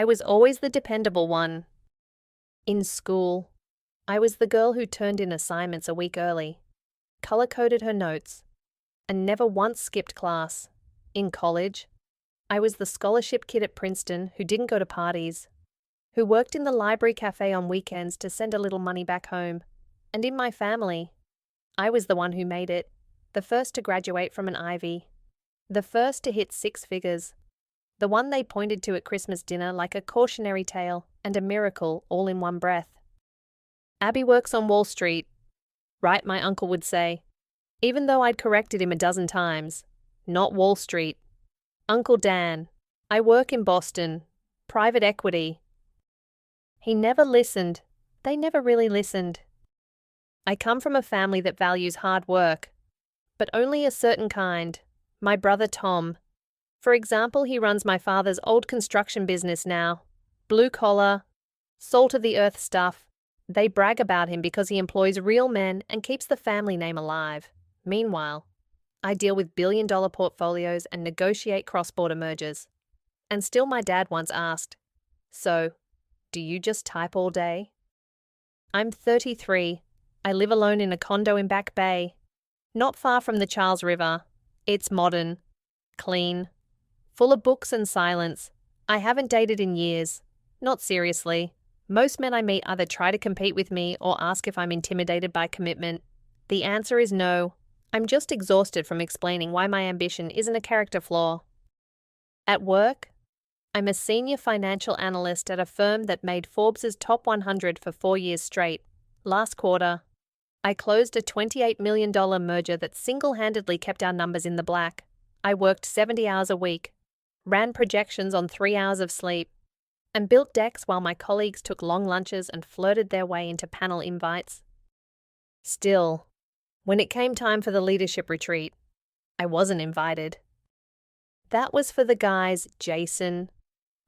I was always the dependable one. In school, I was the girl who turned in assignments a week early, color-coded her notes, and never once skipped class. In college, I was the scholarship kid at Princeton who didn't go to parties, who worked in the library cafe on weekends to send a little money back home. And in my family, I was the one who made it, the first to graduate from an Ivy, the first to hit 6 figures, the one they pointed to at Christmas dinner like a cautionary tale and a miracle all in one breath. Abby works on Wall Street, right, my uncle would say, even though I'd corrected him a dozen times. Not Wall Street. Uncle Dan, I work in Boston, private equity. He never listened. They never really listened. I come from a family that values hard work, but only a certain kind. My brother Tom, for example, he runs my father's old construction business now. Blue collar, salt-of-the-earth stuff. They brag about him because he employs real men and keeps the family name alive. Meanwhile, I deal with billion-dollar portfolios and negotiate cross-border mergers. And still my dad once asked, "So, do you just type all day?" I'm 33. I live alone in a condo in Back Bay, not far from the Charles River. It's modern, clean, full of books and silence. I haven't dated in years. Not seriously. Most men I meet either try to compete with me or ask if I'm intimidated by commitment. The answer is no. I'm just exhausted from explaining why my ambition isn't a character flaw. At work, I'm a senior financial analyst at a firm that made Forbes' top 100 for 4 years straight. Last quarter, I closed a $28 million merger that single-handedly kept our numbers in the black. I worked 70 hours a week, ran projections on 3 hours of sleep, and built decks while my colleagues took long lunches and flirted their way into panel invites. Still, when it came time for the leadership retreat, I wasn't invited. That was for the guys Jason,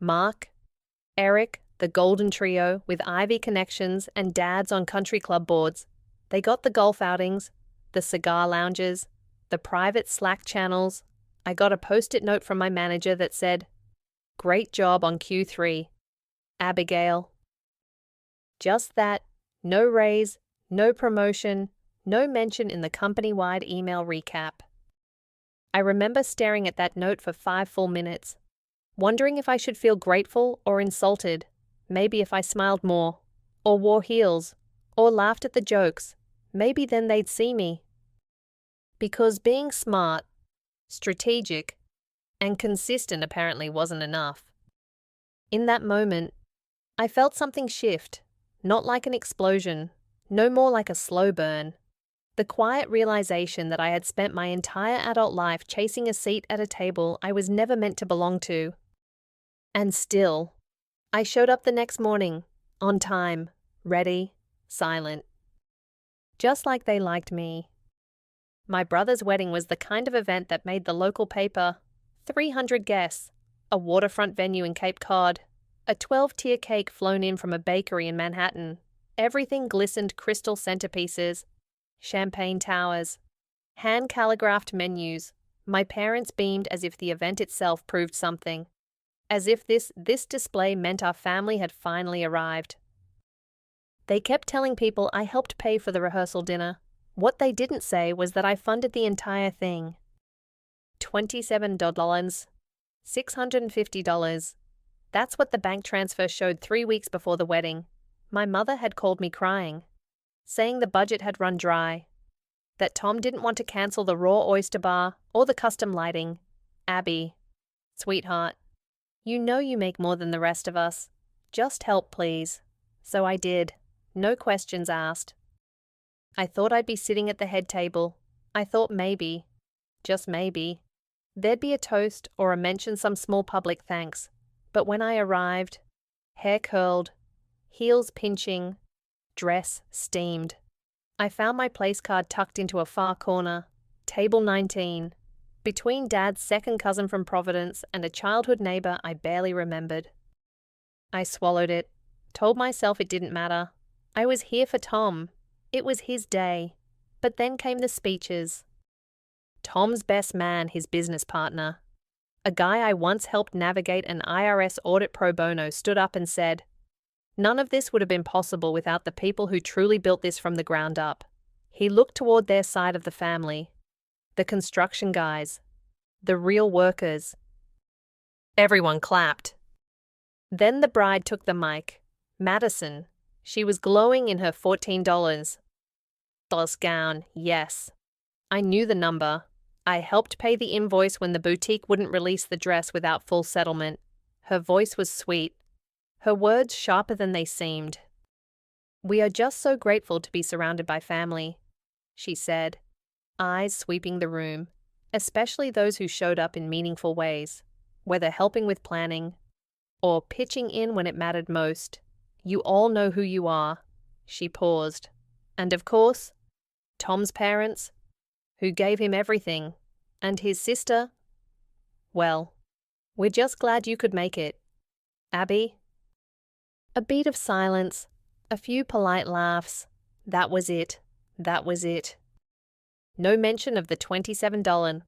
Mark, Eric, the golden trio with Ivy connections and dads on country club boards. They got the golf outings, the cigar lounges, the private Slack channels. I got a post-it note from my manager that said, "Great job on Q3, Abigail." Just that, no raise, no promotion, no mention in the company-wide email recap. I remember staring at that note for 5 full minutes, wondering if I should feel grateful or insulted, maybe if I smiled more, or wore heels, or laughed at the jokes, maybe then they'd see me. Because being smart, strategic, and consistent apparently wasn't enough. In that moment, I felt something shift, not like an explosion, no more like a slow burn. The quiet realization that I had spent my entire adult life chasing a seat at a table I was never meant to belong to. And still, I showed up the next morning, on time, ready, silent. Just like they liked me. My brother's wedding was the kind of event that made the local paper. 300 guests, a waterfront venue in Cape Cod, a 12-tier cake flown in from a bakery in Manhattan. Everything glistened crystal centerpieces, champagne towers, hand-calligraphed menus. My parents beamed as if the event itself proved something, as if this display meant our family had finally arrived. They kept telling people I helped pay for the rehearsal dinner. What they didn't say was that I funded the entire thing. $27, $650. That's what the bank transfer showed 3 weeks before the wedding. My mother had called me crying, saying the budget had run dry, that Tom didn't want to cancel the raw oyster bar or the custom lighting. Abby, sweetheart, you know you make more than the rest of us. Just help, please. So I did. No questions asked. I thought I'd be sitting at the head table. I thought maybe, just maybe, there'd be a toast or a mention some small public thanks. But when I arrived, hair curled, heels pinching, dress steamed, I found my place card tucked into a far corner, table 19, between Dad's second cousin from Providence and a childhood neighbor I barely remembered. I swallowed it, told myself it didn't matter. I was here for Tom. It was his day. But then came the speeches. Tom's best man, his business partner. A guy I once helped navigate an IRS audit pro bono stood up and said, "None of this would have been possible without the people who truly built this from the ground up." He looked toward their side of the family, the construction guys, the real workers. Everyone clapped. Then the bride took the mic. Madison. She was glowing in her $14 gown, yes. I knew the number. I helped pay the invoice when the boutique wouldn't release the dress without full settlement. Her voice was sweet, her words sharper than they seemed. "We are just so grateful to be surrounded by family," she said, eyes sweeping the room, especially those who showed up in meaningful ways, whether helping with planning or pitching in when it mattered most. "You all know who you are." She paused. "And of course, Tom's parents, who gave him everything, and his sister. Well, we're just glad you could make it. Abby?" A beat of silence, a few polite laughs. That was it. That was it. No mention of the $27,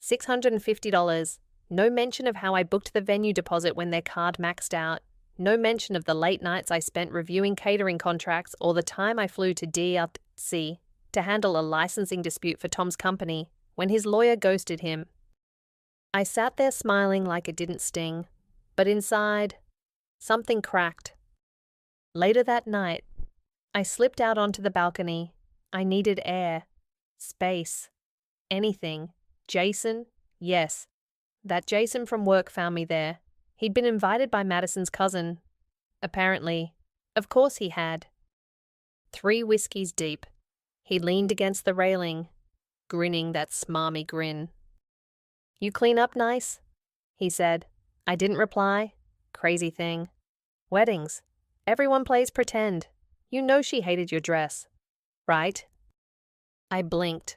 $650. No mention of how I booked the venue deposit when their card maxed out. No mention of the late nights I spent reviewing catering contracts or the time I flew to D.C. to handle a licensing dispute for Tom's company when his lawyer ghosted him. I sat there smiling like it didn't sting, but inside, something cracked. Later that night, I slipped out onto the balcony. I needed air, space, anything. Jason? Yes. That Jason from work found me there. He'd been invited by Madison's cousin. Apparently. Of course he had. 3 whiskeys deep. He leaned against the railing, grinning that smarmy grin. "You clean up nice?" he said. I didn't reply. Crazy thing. Weddings. Everyone plays pretend. You know she hated your dress, right? I blinked.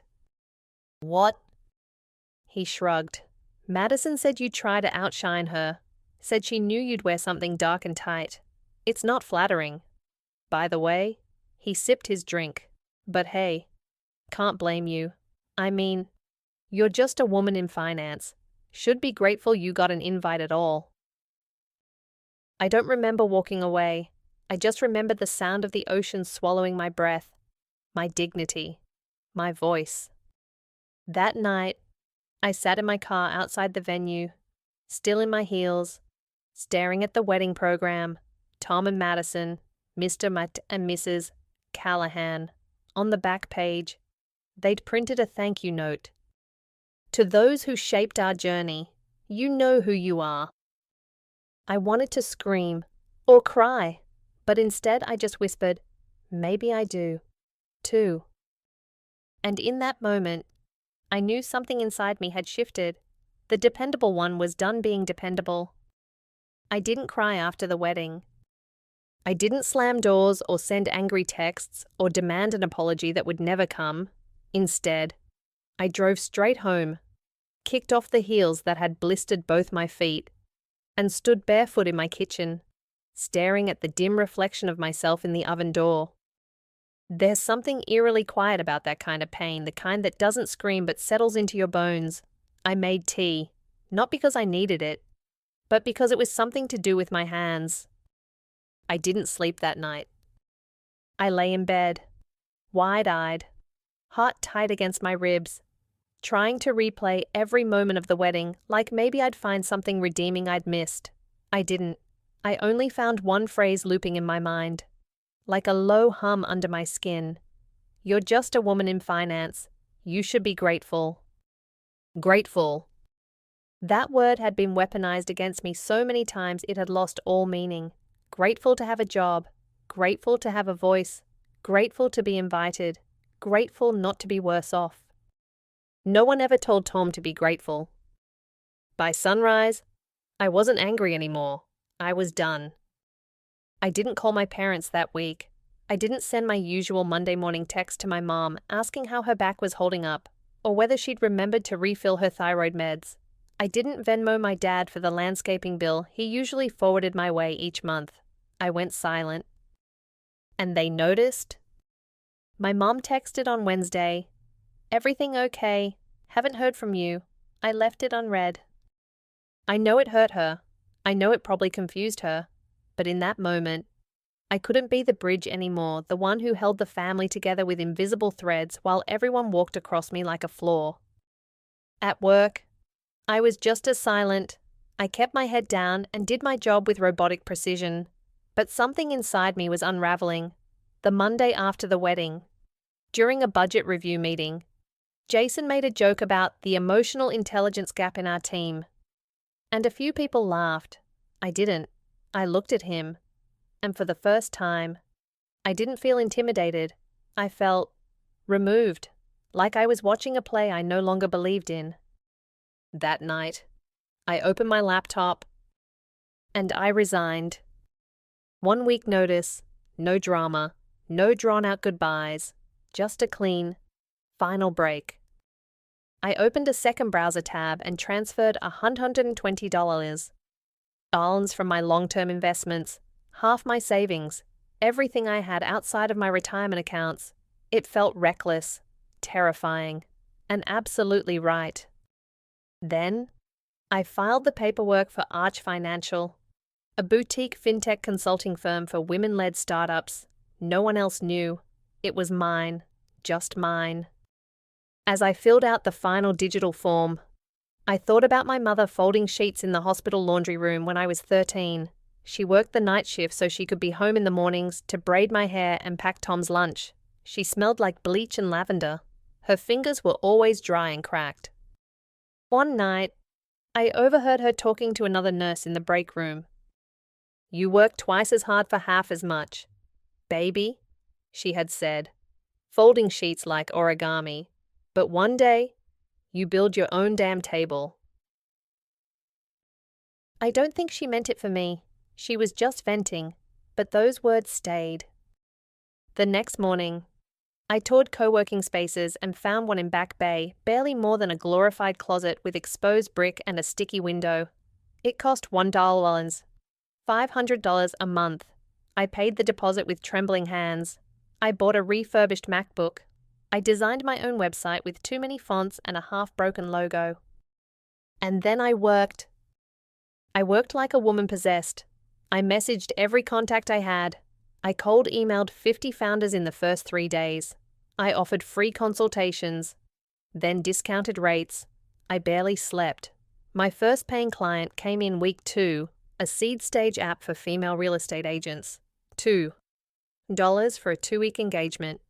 "What?" He shrugged. "Madison said you'd try to outshine her. Said she knew you'd wear something dark and tight. It's not flattering. By the way," he sipped his drink. "But hey, can't blame you. I mean, you're just a woman in finance. Should be grateful you got an invite at all." I don't remember walking away. I just remember the sound of the ocean swallowing my breath, my dignity, my voice. That night, I sat in my car outside the venue, still in my heels, staring at the wedding program, Tom and Madison, Mr. and Mrs. Callahan. On the back page, they'd printed a thank you note. "To those who shaped our journey, you know who you are." I wanted to scream or cry, but instead I just whispered, "Maybe I do, too." And in that moment, I knew something inside me had shifted. The dependable one was done being dependable. I didn't cry after the wedding. I didn't slam doors or send angry texts or demand an apology that would never come. Instead, I drove straight home, kicked off the heels that had blistered both my feet, and stood barefoot in my kitchen, staring at the dim reflection of myself in the oven door. There's something eerily quiet about that kind of pain, the kind that doesn't scream but settles into your bones. I made tea, not because I needed it, but because it was something to do with my hands. I didn't sleep that night. I lay in bed, wide-eyed, heart tight against my ribs, trying to replay every moment of the wedding like maybe I'd find something redeeming I'd missed. I didn't. I only found one phrase looping in my mind, like a low hum under my skin. "You're just a woman in finance. You should be grateful." Grateful. That word had been weaponized against me so many times it had lost all meaning. Grateful to have a job, grateful to have a voice, grateful to be invited, grateful not to be worse off. No one ever told Tom to be grateful. By sunrise, I wasn't angry anymore. I was done. I didn't call my parents that week. I didn't send my usual Monday morning text to my mom asking how her back was holding up or whether she'd remembered to refill her thyroid meds. I didn't Venmo my dad for the landscaping bill he usually forwarded my way each month. I went silent. And they noticed? My mom texted on Wednesday, "Everything okay? Haven't heard from you." I left it unread. I know it hurt her. I know it probably confused her. But in that moment, I couldn't be the bridge anymore, the one who held the family together with invisible threads while everyone walked across me like a floor. At work, I was just as silent. I kept my head down and did my job with robotic precision. But something inside me was unraveling. The Monday after the wedding, during a budget review meeting, Jason made a joke about the emotional intelligence gap in our team. And a few people laughed. I didn't. I looked at him. And for the first time, I didn't feel intimidated. I felt removed, like I was watching a play I no longer believed in. That night, I opened my laptop and I resigned. 1 week notice, no drama, no drawn-out goodbyes, just a clean, final break. I opened a second browser tab and transferred $120 from my long-term investments, half my savings, everything I had outside of my retirement accounts. It felt reckless, terrifying, and absolutely right. Then, I filed the paperwork for Arch Financial, a boutique fintech consulting firm for women-led startups. No one else knew. It was mine, just mine. As I filled out the final digital form, I thought about my mother folding sheets in the hospital laundry room when I was 13. She worked the night shift so she could be home in the mornings to braid my hair and pack Tom's lunch. She smelled like bleach and lavender. Her fingers were always dry and cracked. One night, I overheard her talking to another nurse in the break room. "You work twice as hard for half as much. Baby," she had said, "folding sheets like origami. But one day, you build your own damn table." I don't think she meant it for me. She was just venting, but those words stayed. The next morning, I toured co-working spaces and found one in Back Bay, barely more than a glorified closet with exposed brick and a sticky window. It cost $1, $500 a month. I paid the deposit with trembling hands. I bought a refurbished MacBook. I designed my own website with too many fonts and a half-broken logo. And then I worked. I worked like a woman possessed. I messaged every contact I had. I cold emailed 50 founders in the first 3 days. I offered free consultations, then discounted rates. I barely slept. My first paying client came in week 2, a seed stage app for female real estate agents. $2 for a 2-week engagement.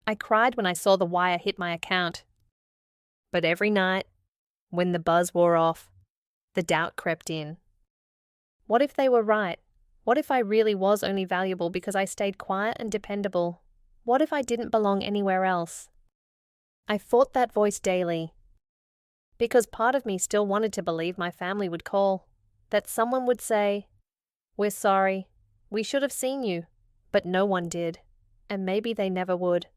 I cried when I saw the wire hit my account. But every night, when the buzz wore off, the doubt crept in. What if they were right? What if I really was only valuable because I stayed quiet and dependable? What if I didn't belong anywhere else? I fought that voice daily, because part of me still wanted to believe my family would call, that someone would say, "We're sorry, we should have seen you," but no one did, and maybe they never would.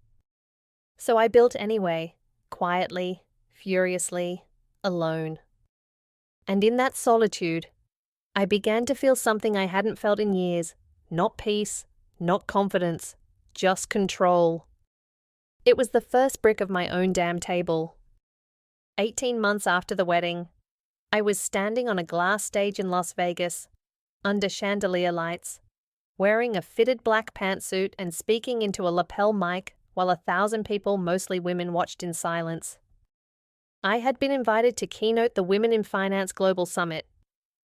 So I built anyway, quietly, furiously, alone. And in that solitude, I began to feel something I hadn't felt in years. Not peace, not confidence, just control. It was the first brick of my own damn table. 18 months after the wedding, I was standing on a glass stage in Las Vegas, under chandelier lights, wearing a fitted black pantsuit and speaking into a lapel mic while 1,000 people, mostly women, watched in silence. I had been invited to keynote the Women in Finance Global Summit,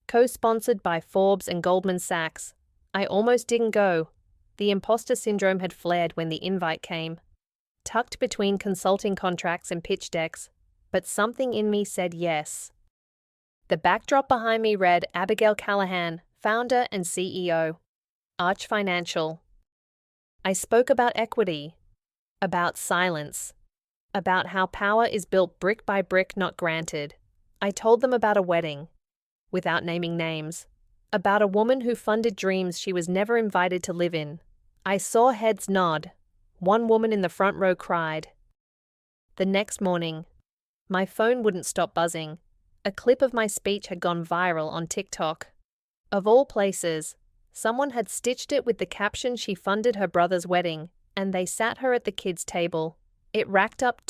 co-sponsored by Forbes and Goldman Sachs. I almost didn't go. The imposter syndrome had flared when the invite came, tucked between consulting contracts and pitch decks, but something in me said yes. The backdrop behind me read Abigail Callahan, founder and CEO, Arch Financial. I spoke about equity, about silence, about how power is built brick by brick, not granted. I told them about a wedding, without naming names, about a woman who funded dreams she was never invited to live in. I saw heads nod. One woman in the front row cried. The next morning, my phone wouldn't stop buzzing. A clip of my speech had gone viral on TikTok. Of all places, someone had stitched it with the caption she funded her brother's wedding, and they sat her at the kids' table. It racked up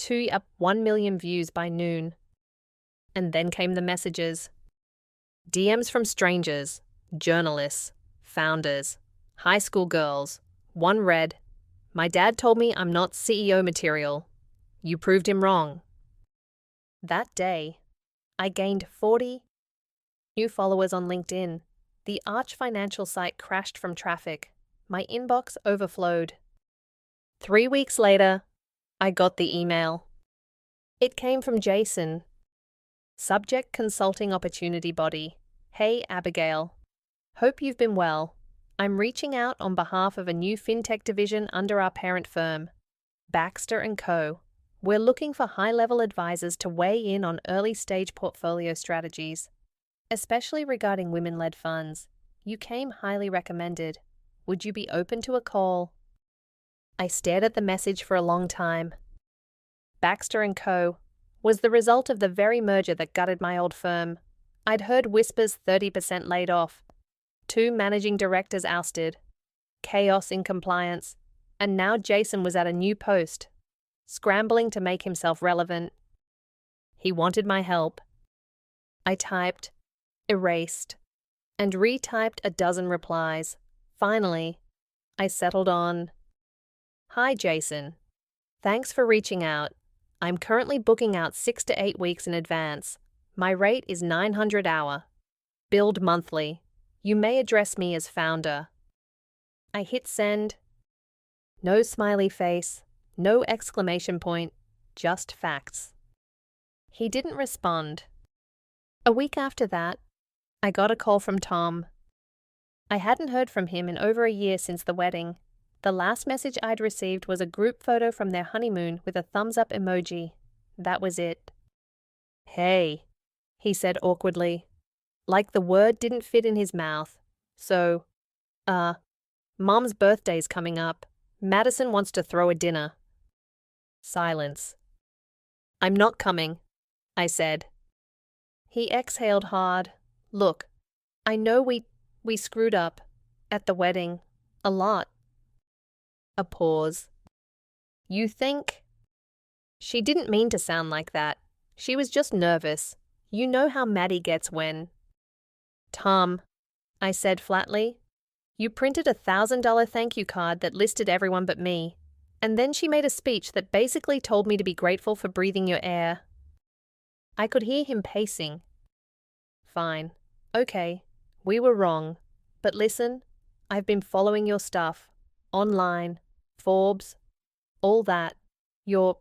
1 million views by noon. And then came the messages. DMs from strangers, journalists, founders, high school girls. One read, "My dad told me I'm not CEO material. You proved him wrong." That day, I gained 40 new followers on LinkedIn. The Arch financial site crashed from traffic. My inbox overflowed. 3 weeks later, I got the email. It came from Jason. Subject: Consulting Opportunity Body. Hey, Abigail. Hope you've been well. I'm reaching out on behalf of a new fintech division under our parent firm, Baxter & Co. We're looking for high-level advisors to weigh in on early-stage portfolio strategies, especially regarding women-led funds. You came highly recommended. Would you be open to a call? I stared at the message for a long time. Baxter & Co. was the result of the very merger that gutted my old firm. I'd heard whispers 30% laid off, 2 managing directors ousted, chaos in compliance, and now Jason was at a new post, scrambling to make himself relevant. He wanted my help. I typed, erased, and retyped a dozen replies. Finally, I settled on, "Hi, Jason. Thanks for reaching out. I'm currently booking out 6 to 8 weeks in advance. My rate is $900 hour. Billed monthly. You may address me as founder." I hit send. No smiley face, no exclamation point, just facts. He didn't respond. A week after that, I got a call from Tom. I hadn't heard from him in over a year since the wedding. The last message I'd received was a group photo from their honeymoon with a thumbs-up emoji. That was it. "Hey," he said awkwardly, like the word didn't fit in his mouth. "So, Mom's birthday's coming up. Madison wants to throw a dinner." Silence. "I'm not coming," I said. He exhaled hard. "Look, I know we screwed up at the wedding. A lot." A pause. "You think?" She didn't mean to sound like that. She was just nervous. You know how Maddie gets when. "Tom," I said flatly, "you printed a $1,000 thank you card that listed everyone but me, and then she made a speech that basically told me to be grateful for breathing your air." I could hear him pacing. "Fine. Okay. We were wrong. But listen, I've been following your stuff. Online, Forbes, all that. You're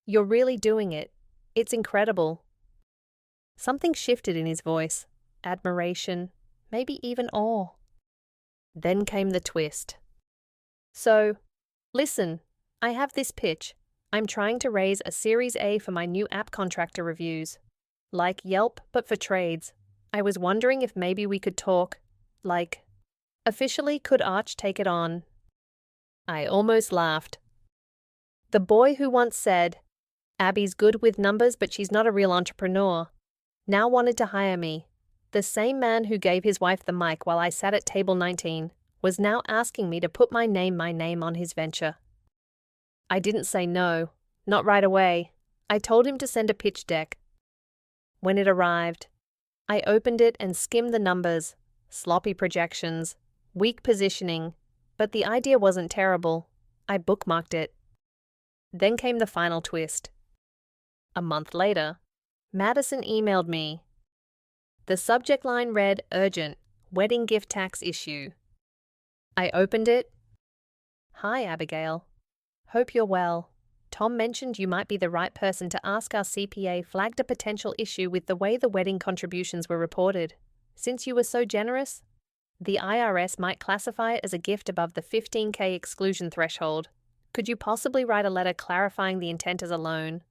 really doing it. It's incredible." Something shifted in his voice. Admiration, maybe even awe. Then came the twist. "So, listen, I have this pitch. I'm trying to raise a Series A for my new app contractor reviews. Like Yelp, but for trades. I was wondering if maybe we could talk. Like, officially, could Arch take it on?" I almost laughed. The boy who once said, "Abby's good with numbers, but she's not a real entrepreneur," now wanted to hire me. The same man who gave his wife the mic while I sat at table 19 was now asking me to put my name on his venture. I didn't say no, not right away. I told him to send a pitch deck. When it arrived, I opened it and skimmed the numbers, sloppy projections, weak positioning, but the idea wasn't terrible. I bookmarked it. Then came the final twist. A month later, Madison emailed me. The subject line read, "Urgent, wedding gift tax issue." I opened it. "Hi, Abigail. Hope you're well. Tom mentioned you might be the right person to ask. Our CPA flagged a potential issue with the way the wedding contributions were reported. Since you were so generous, the IRS might classify it as a gift above the $15K exclusion threshold. Could you possibly write a letter clarifying the intent as a loan?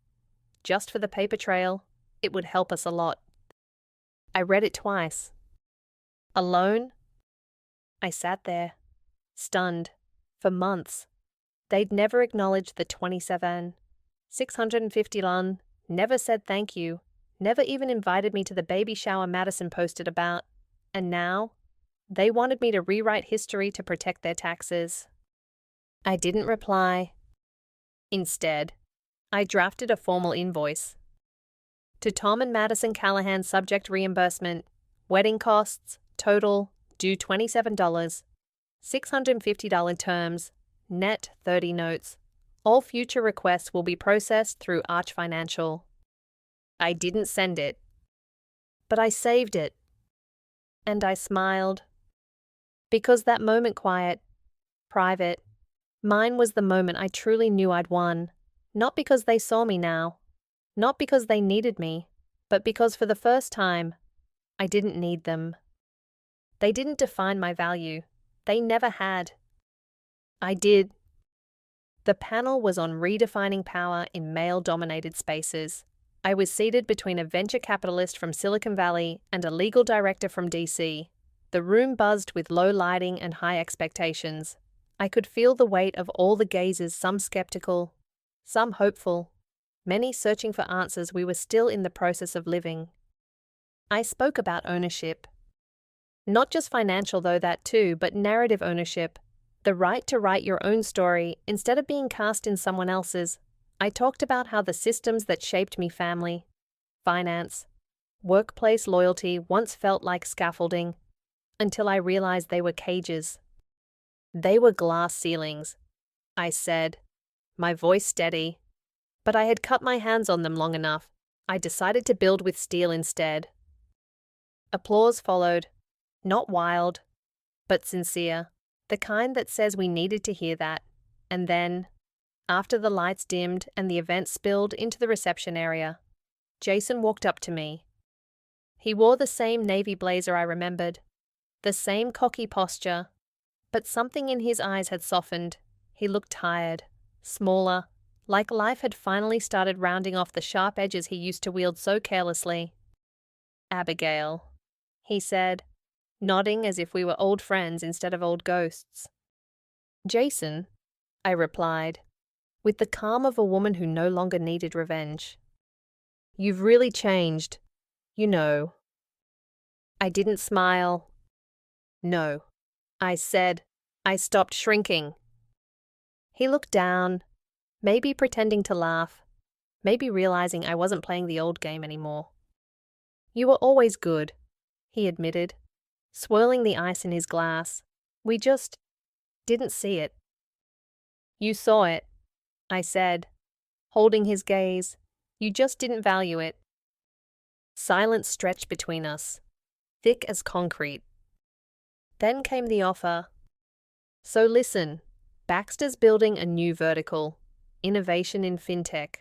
Just for the paper trail, it would help us a lot." I read it twice. A loan? I sat there, stunned, for months. They'd never acknowledged the 27,650 lun, never said thank you, never even invited me to the baby shower Madison posted about. And now, they wanted me to rewrite history to protect their taxes. I didn't reply. Instead, I drafted a formal invoice. To Tom and Madison Callahan, subject reimbursement, Wedding costs, total, due $27. $650 terms, net 30 notes. All future requests will be processed through Arch Financial. I didn't send it, but I saved it. And I smiled. Because that moment quiet, private, mine was the moment I truly knew I'd won. Not because they saw me now, not because they needed me, but because for the first time, I didn't need them. They didn't define my value. They never had. I did. The panel was on redefining power in male-dominated spaces. I was seated between a venture capitalist from Silicon Valley and a legal director from DC. The room buzzed with low lighting and high expectations. I could feel the weight of all the gazes, some skeptical, some hopeful, many searching for answers we were still in the process of living. I spoke about ownership. Not just financial, though that too, but narrative ownership. The right to write your own story instead of being cast in someone else's. I talked about how the systems that shaped me, family, finance, workplace loyalty, once felt like scaffolding, until I realized they were cages. They were glass ceilings, I said, my voice steady. But I had cut my hands on them long enough. I decided to build with steel instead. Applause followed. Not wild, but sincere. The kind that says we needed to hear that. And then, after the lights dimmed and the event spilled into the reception area, Jason walked up to me. He wore the same navy blazer I remembered, the same cocky posture, but something in his eyes had softened. He looked tired, smaller, like life had finally started rounding off the sharp edges he used to wield so carelessly. "Abigail," he said, nodding as if we were old friends instead of old ghosts. "Jason," I replied, with the calm of a woman who no longer needed revenge. "You've really changed, you know." I didn't smile. "No," I said. I stopped shrinking. He looked down, maybe pretending to laugh, maybe realizing I wasn't playing the old game anymore. "You were always good," he admitted, swirling the ice in his glass. "We just didn't see it." "You saw it," I said, holding his gaze. "You just didn't value it." Silence stretched between us, thick as concrete. Then came the offer. "So listen, Baxter's building a new vertical, innovation in fintech.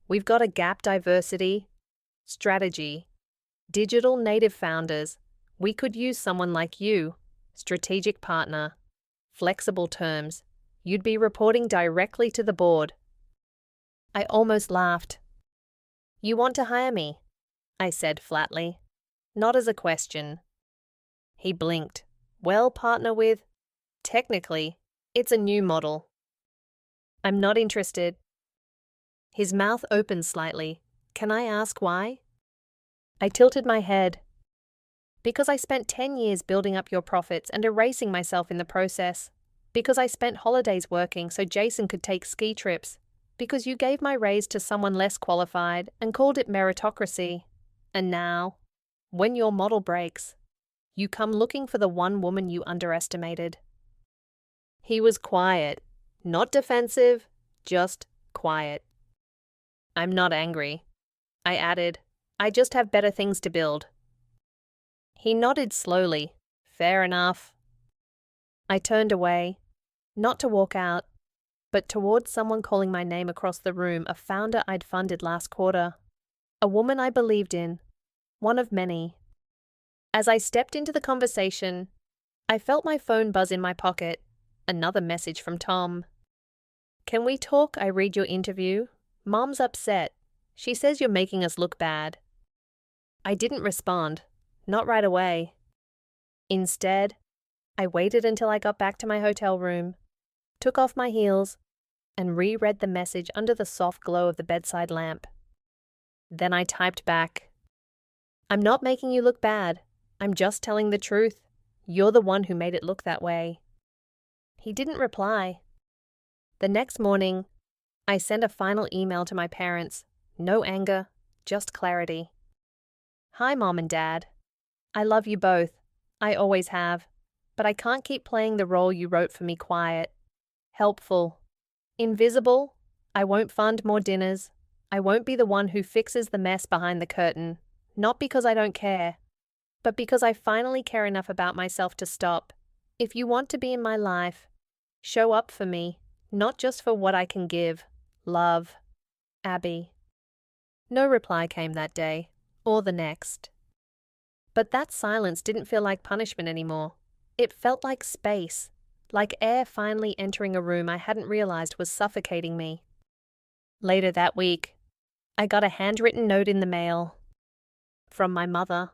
We've got a gap diversity, strategy, digital native founders. We could use someone like you, strategic partner, flexible terms. You'd be reporting directly to the board." I almost laughed. "You want to hire me?" I said flatly, not as a question. He blinked. "Well, partner with, technically, it's a new model." "I'm not interested." His mouth opened slightly. "Can I ask why?" I tilted my head. "Because I spent 10 years building up your profits and erasing myself in the process. Because I spent holidays working so Jason could take ski trips. Because you gave my raise to someone less qualified and called it meritocracy. And now, when your model breaks, you come looking for the one woman you underestimated." He was quiet, not defensive, just quiet. "I'm not angry," I added. "I just have better things to build." He nodded slowly. "Fair enough." I turned away, not to walk out, but towards someone calling my name across the room, a founder I'd funded last quarter, a woman I believed in, one of many. As I stepped into the conversation, I felt my phone buzz in my pocket, another message from Tom. "Can we talk? I read your interview. Mom's upset. She says you're making us look bad." I didn't respond, not right away. Instead, I waited until I got back to my hotel room, took off my heels, and reread the message under the soft glow of the bedside lamp. Then I typed back, "I'm not making you look bad. I'm just telling the truth. You're the one who made it look that way." He didn't reply. The next morning, I sent a final email to my parents. No anger, just clarity. "Hi, Mom and Dad. I love you both. I always have. But I can't keep playing the role you wrote for me: quiet, helpful, invisible. I won't fund more dinners. I won't be the one who fixes the mess behind the curtain. Not because I don't care, but because I finally care enough about myself to stop. If you want to be in my life, show up for me, not just for what I can give. Love, Abby. No reply came that day, or the next. But that silence didn't feel like punishment anymore. It felt like space, like air finally entering a room I hadn't realized was suffocating me. Later that week, I got a handwritten note in the mail from my mother.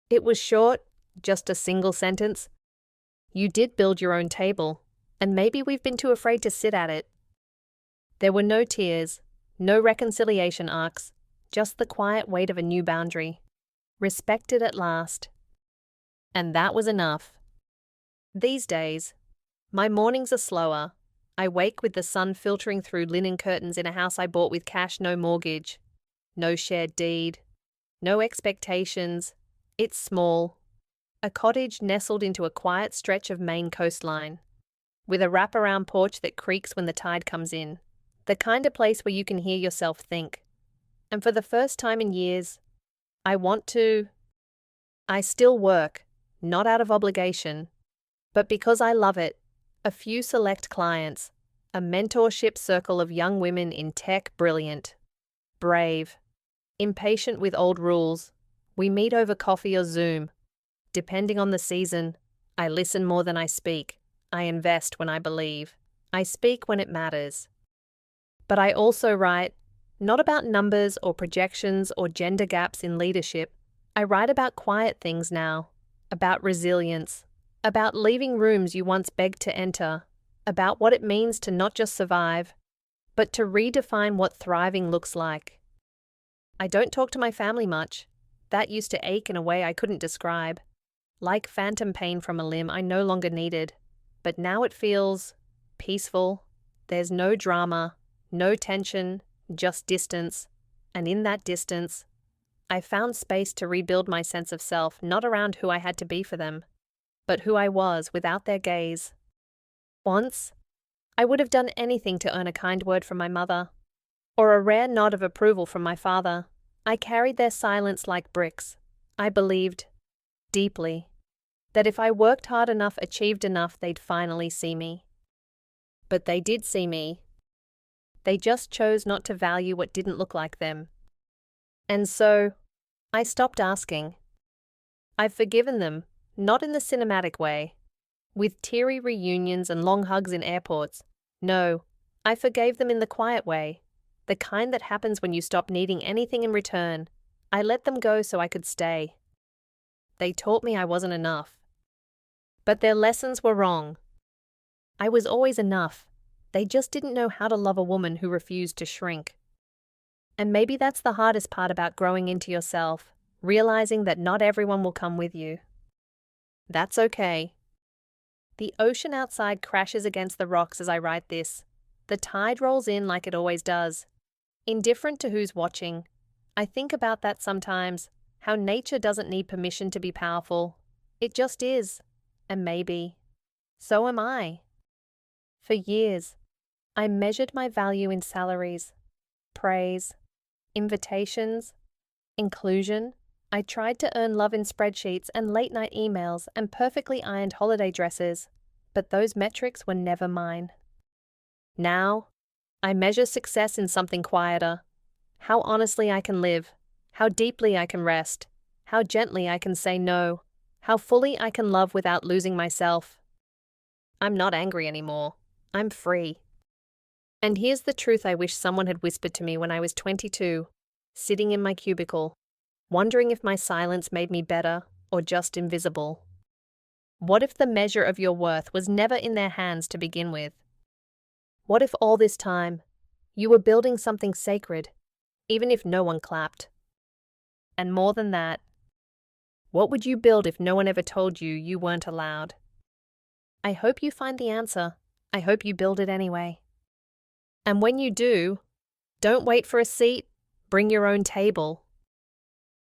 It was short, just a single sentence. You did build your own table, and maybe we've been too afraid to sit at it. There were no tears, no reconciliation arcs, just the quiet weight of a new boundary. Respected at last. And that was enough. These days, my mornings are slower. I wake with the sun filtering through linen curtains in a house I bought with cash, no mortgage, no shared deed, no expectations. It's small. A cottage nestled into a quiet stretch of Maine coastline, with a wraparound porch that creaks when the tide comes in. The kind of place where you can hear yourself think. And for the first time in years, I still work, not out of obligation, but because I love it. A few select clients, a mentorship circle of young women in tech, brilliant, brave, impatient with old rules. We meet over coffee or Zoom. Depending on the season, I listen more than I speak. I invest when I believe. I speak when it matters. But I also write, not about numbers or projections or gender gaps in leadership. I write about quiet things now, about resilience, about leaving rooms you once begged to enter, about what it means to not just survive, but to redefine what thriving looks like. I don't talk to my family much. That used to ache in a way I couldn't describe. Like phantom pain from a limb I no longer needed. But now it feels peaceful. There's no drama, no tension, just distance. And in that distance, I found space to rebuild my sense of self, not around who I had to be for them, but who I was without their gaze. Once, I would have done anything to earn a kind word from my mother, or a rare nod of approval from my father. I carried their silence like bricks. I believed, deeply, that if I worked hard enough, achieved enough, they'd finally see me. But they did see me. They just chose not to value what didn't look like them. And so, I stopped asking. I've forgiven them, not in the cinematic way, with teary reunions and long hugs in airports. No, I forgave them in the quiet way, the kind that happens when you stop needing anything in return. I let them go so I could stay. They taught me I wasn't enough. But their lessons were wrong. I was always enough. They just didn't know how to love a woman who refused to shrink. And maybe that's the hardest part about growing into yourself, realizing that not everyone will come with you. That's okay. The ocean outside crashes against the rocks as I write this. The tide rolls in like it always does. Indifferent to who's watching. I think about that sometimes, how nature doesn't need permission to be powerful. It just is. And maybe, so am I. For years, I measured my value in salaries, praise, invitations, inclusion. I tried to earn love in spreadsheets and late-night emails and perfectly ironed holiday dresses, but those metrics were never mine. Now, I measure success in something quieter. How honestly I can live, how deeply I can rest, how gently I can say no, how fully I can love without losing myself. I'm not angry anymore. I'm free. And here's the truth I wish someone had whispered to me when I was 22, sitting in my cubicle, wondering if my silence made me better or just invisible. What if the measure of your worth was never in their hands to begin with? What if all this time, you were building something sacred, even if no one clapped? And more than that, what would you build if no one ever told you you weren't allowed? I hope you find the answer. I hope you build it anyway. And when you do, don't wait for a seat, bring your own table.